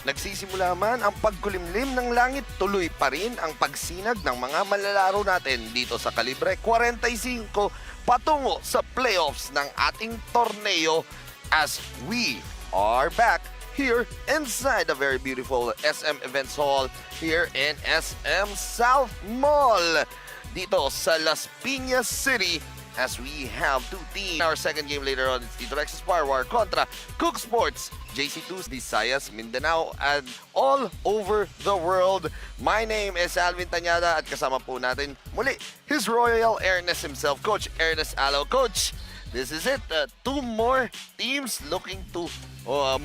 Nagsisimula man ang pagkulimlim ng langit, tuloy pa rin ang pagsinag ng mga malalaro natin dito sa Kalibre 45 patungo sa playoffs ng ating torneo as we are back here inside the very beautiful SM Events Hall here in SM South Mall dito sa Las Piñas City as we have two teams. Our second game later on, it's Tito Rex's Firewire contra Cook Sports, JC2's Visayas, Mindanao, and all over the world. My name is Alvin Tañada at kasama po natin muli His Royal Airness himself, Coach Ernest Alo. Coach, this is it. Two more teams looking to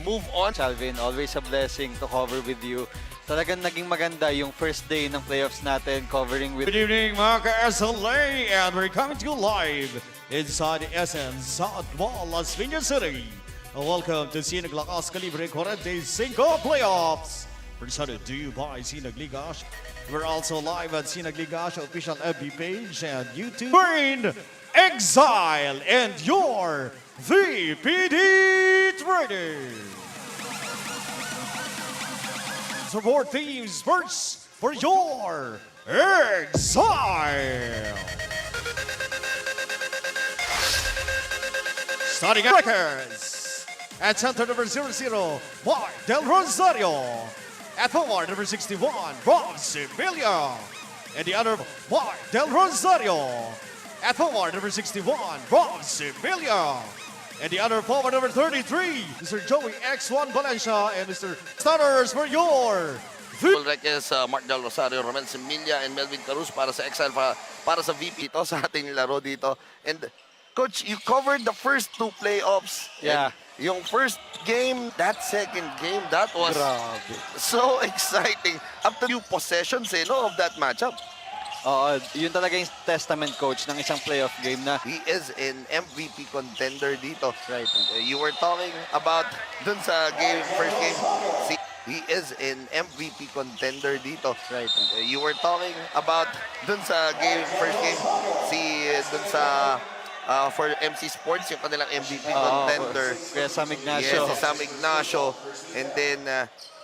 move on. Alvin, always a blessing to cover with you. Talagang naging maganda yung first day ng playoffs natin covering with... Good evening mga ka-SLA, and we're coming to you live inside the SM South Mall, Las Piñas City. Welcome to Sinag Lakas Kalibre 45 Playoffs. Presented to you by Sinag Ligas. We're also live at Sinag Ligas official FB page and YouTube. Brain Exile and your VPD Trader. Support teams first for your Exile. Starting at Records. At center number 00, Mark Del Rosario. At forward number 61, Rob Sibilia. And the other, Mark Del Rosario. At forward number 61, Rob Sibilia. And the other forward number 33, Mr. Joey X1 Valencia and Mr. Starters for your Reques, Mark Del Rosario, Romel Similia, and Melvin Carus para sa Exile, para sa VP ito, sa ating laro dito. And Coach, you covered the first two playoffs. Yeah. And yung first game, that second game, that was Grabe. so exciting. Up to few possessions of that matchup. Oo, yun talaga yung testament, coach, ng isang playoff game na... He is an MVP contender dito. Right. You were talking about dun sa game, first game. He is an MVP contender dito. Right. You were talking about dun sa game, first game. Dun sa for MC Sports, yung kanilang MVP contender. Kaya Sam Ignacio. Yes, si Sam Ignacio. And then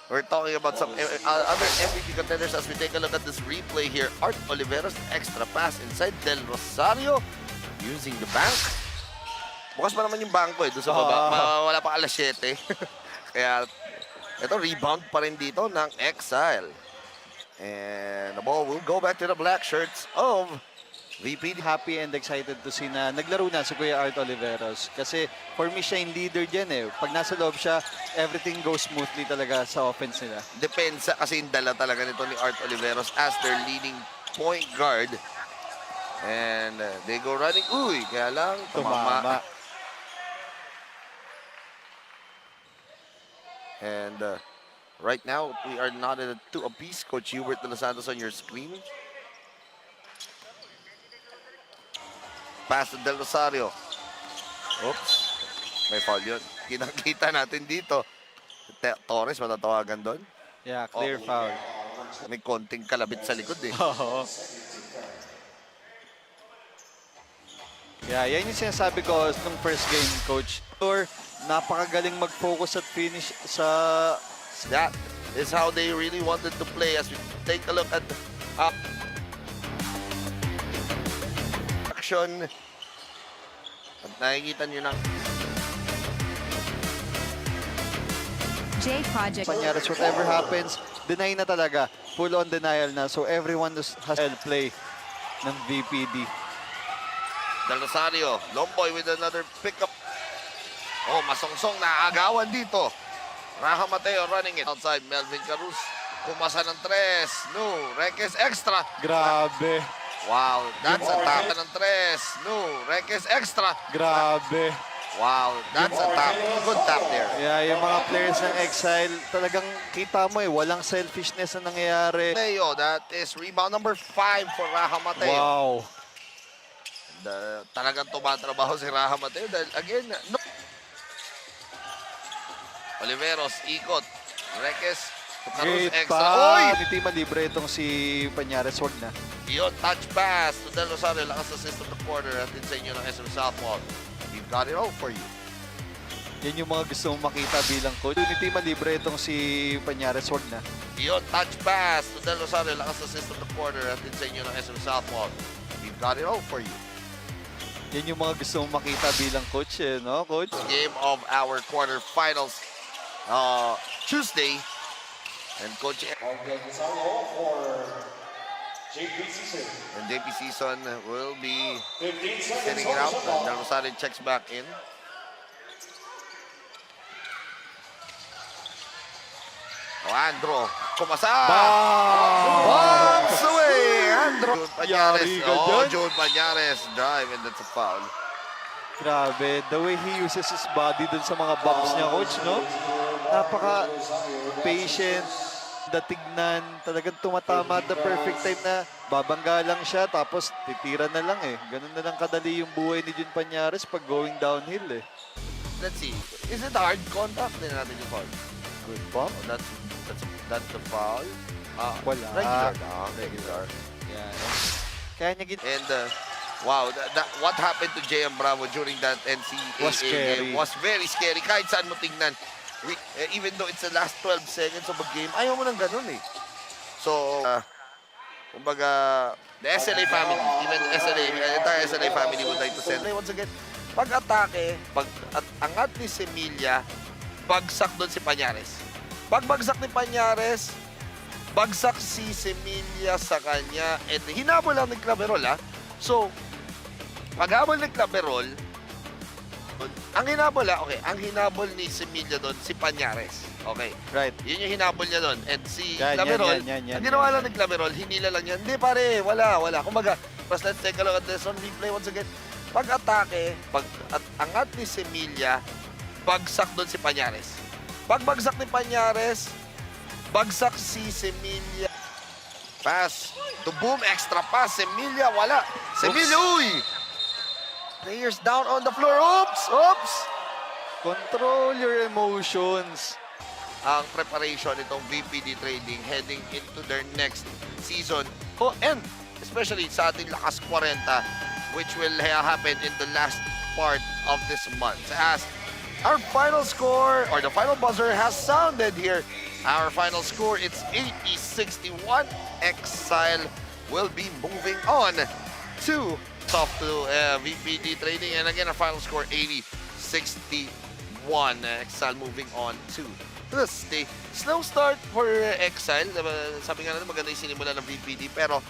we're talking about some other MVP contenders as we take a look at this replay here. Art Oliveros, extra pass inside Del Rosario using the bank. Bukas pa naman yung bangko doon sa baba. Wala pa alas 7. Kaya ito, rebound pa rin dito ng Exile. And the ball will go back to the black shirts of VP. Happy and excited to see na naglaro na si Kuya Art Oliveros. Kasi for me, siya yung leader dyan eh. Pag nasa loob siya, everything goes smoothly talaga sa offense nila. Depensa kasi yung dala talaga nito ni Art Oliveros as their leading point guard. And they go running. Uy, kaya lang tumama. And right now, we are not at a two apiece. Coach Hubert de los Santos on your screen. Pass to Del Rosario. Oops. May foul yun. Kinakita natin dito. Torres, matatawagan doon. Yeah, clear foul. May konting kalabit sa likod eh. Oo. Yeah, yan yung sinasabi ko nung first game, coach. Or napakagaling mag-focus at finish sa... That is how they really wanted to play as we take a look at action. At nakikita nyo ng J Project. Panyares, whatever happens, deny na talaga. Full on denial na. So everyone has play ng VPD. Del Rosario, Lomboy with another pickup. Oh, masongsong na agawan dito. Raha Mateo running it outside. Melvin Carus, kumasa ng tres. No, Reques extra. Grabe. Wow, that's a tap ng tres. No, Reques extra. Grabe. Wow, that's a tap. Good tap there. Yeah, yung mga players ng Exile, talagang kita mo walang selfishness na nangyayari. Mateo, that is rebound number 5 for Raha Mateo. Wow. Talagang tumatrabaho si Raha Mateo dahil again, no. Oliveros, ikot. Reques, Carus Great extra. pa. Oy! Hindi malibre itong si Panyares, wag na. Yun, touch pass to Del Rosario. Lakas assist of the quarter at sa inyo ng SM South Mall. We've got it all for you. Yan yung mga gusto mong makita bilang coach. Unity malibre itong si Pañares, wag na. Yun, touch pass to Del Rosario. Lakas assist to the corner at din sa inyo ng SM Southwall. We've got it all for you. Yan yung mga gusto mong makita bilang coach, eh, no, coach? Game of our quarterfinals Tuesday. And Coach and JP Season will be sending it out. Del Rosario checks back in. Oh, Andro, kumasa! Bombs away! Andro Pañares. Yari ka Oh, dyan. Joel Pañares drive and that's a foul. Grabe, the way he uses his body dun sa mga bumps niya, coach, no? Napaka-patient, datignan, talagang tumatama at the perfect time na babangga lang siya, tapos titira na lang eh. Ganun na lang kadali yung buhay ni Jun Pañares pag going downhill eh. Let's see. Is it hard contact? Tingnan natin yung foul. Good bump. Oh, that's the foul. Wala. Regular lang. Regular. Yan. Kaya niya And wow, what happened to JM Bravo during that NCAA Was scary. game was very scary. Kahit saan mo tingnan. Even though it's the last 12 seconds of a game, ayaw mo nang ganun eh. So, kumbaga, the SLA family, even SLA, entire SLA family would like to send. Once again, pag-atake, pag-angat ni Semilla, bagsak doon si Pañares. Pagbagsak ni Pañares, bagsak si Semilla sa kanya, and hinabol lang ni Claverol, ha? So, paghabol ni Claverol, ang hinabol, ang hinabol ni Semilla doon, si Pañares. Okay. right. Yun yung hinabol niya doon. And si Yan, Claverol, yan. ang ginawa lang ni Claverol, hinila lang yan. Hindi pare, wala. Kumbaga, let's take a look at this on replay once again. Pag-atake, pag-angat ni Semilla, bagsak doon si Pañares. Pagbagsak ni Pañares, bagsak si Semilla. Pass to boom, extra pass. Semilla, wala. Semilla, uy! Players down on the floor. Oops! Control your emotions. Ang preparation nitong VPD Trading heading into their next season. Oh, and especially sa ating Lakas 40, which will happen in the last part of this month. As our final score, or the final buzzer has sounded here. Our final score, it's 80-61. Exile will be moving on to VPD Trading. And again, our final score, 80-61. Exile moving on to the stay. Slow start for Exile. Sabi nga natin, maganda yung sinimula ng VPD. Pero